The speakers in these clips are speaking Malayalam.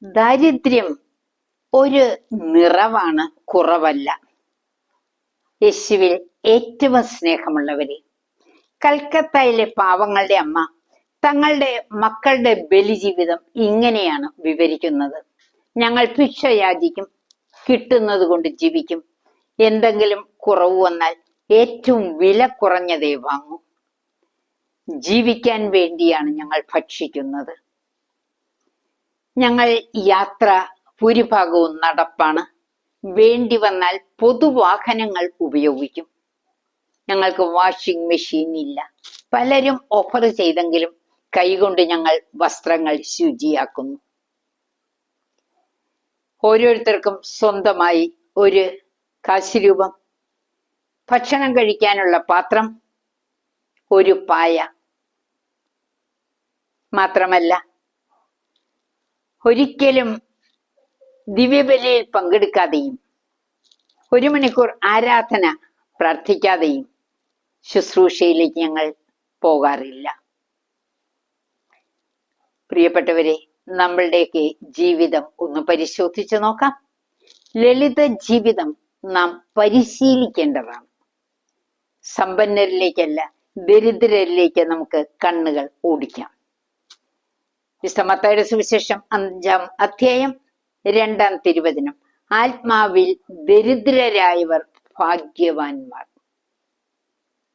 ദാരിദ്ര്യം ഒരു നിറവാണ്, കുറവല്ല. യേശുവിൽ ഏറ്റവും സ്നേഹമുള്ളവരെ, കൽക്കത്തയിലെ പാവങ്ങളുടെ അമ്മ തങ്ങളുടെ മക്കളുടെ ബലിജീവിതം ഇങ്ങനെയാണ് വിവരിക്കുന്നത്. ഞങ്ങൾ ഭിക്ഷ യാചിക്കും, കിട്ടുന്നത് കൊണ്ട് ജീവിക്കും. എന്തെങ്കിലും കുറവ് വന്നാൽ ഏറ്റവും വില കുറഞ്ഞതേ വാങ്ങൂ. ജീവിക്കാൻ വേണ്ടിയാണ് ഞങ്ങൾ ഭക്ഷിക്കുന്നത്. ഞങ്ങൾ യാത്ര ഭൂരിഭാഗവും നടപ്പാണ്. വേണ്ടി വന്നാൽ പൊതുവാഹനങ്ങൾ ഉപയോഗിക്കും. ഞങ്ങൾക്ക് വാഷിംഗ് മെഷീൻ ഇല്ല. പലരും ഓഫർ ചെയ്തെങ്കിലും കൈകൊണ്ട് ഞങ്ങൾ വസ്ത്രങ്ങൾ ശുചിയാക്കുന്നു. ഓരോരുത്തർക്കും സ്വന്തമായി ഒരു കാശുരൂപം, ഭക്ഷണം കഴിക്കാനുള്ള പാത്രം, ഒരു പായ. മാത്രമല്ല, ഒരിക്കലും ദിവ്യബലിയിൽ പങ്കെടുക്കാതെയും 1 മണിക്കൂർ ആരാധന പ്രാർത്ഥിക്കാതെയും ശുശ്രൂഷയിലേക്ക് ഞങ്ങൾ പോകാറില്ല. പ്രിയപ്പെട്ടവരെ, നമ്മളുടെയൊക്കെ ജീവിതം ഒന്ന് പരിശോധിച്ചു നോക്കാം. ലളിത ജീവിതം നാം പരിശീലിക്കേണ്ടതാണ്. സമ്പന്നരിലേക്കല്ല, ദരിദ്രരിലേക്ക് നമുക്ക് കണ്ണുകൾ ഓടിക്കാം. വിശുദ്ധ മത്തായിയുടെ സുവിശേഷം 5-ാം അധ്യായം 2-ാം തിരുവചനം, ആത്മാവിൽ ദരിദ്രരായവർ ഭാഗ്യവാന്മാർ.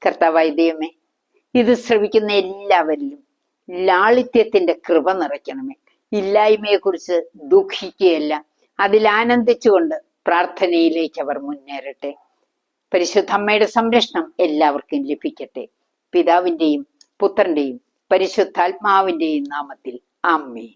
കർത്താവായ ദൈവമേ, ഇത് ശ്രവിക്കുന്ന എല്ലാവരിലും ലാളിത്യത്തിന്റെ കൃപ നിറയ്ക്കണമേ. ഇല്ലായ്മയെക്കുറിച്ച് ദുഃഖിക്കുകയല്ല, അതിൽ ആനന്ദിച്ചുകൊണ്ട് പ്രാർത്ഥനയിലേക്ക് അവർ മുന്നേറട്ടെ. പരിശുദ്ധ അമ്മയുടെ സംരക്ഷണം എല്ലാവർക്കും ലഭിക്കട്ടെ. പിതാവിന്റെയും പുത്രന്റെയും പരിശുദ്ധാത്മാവിന്റെയും നാമത്തിൽ ആമേൻ.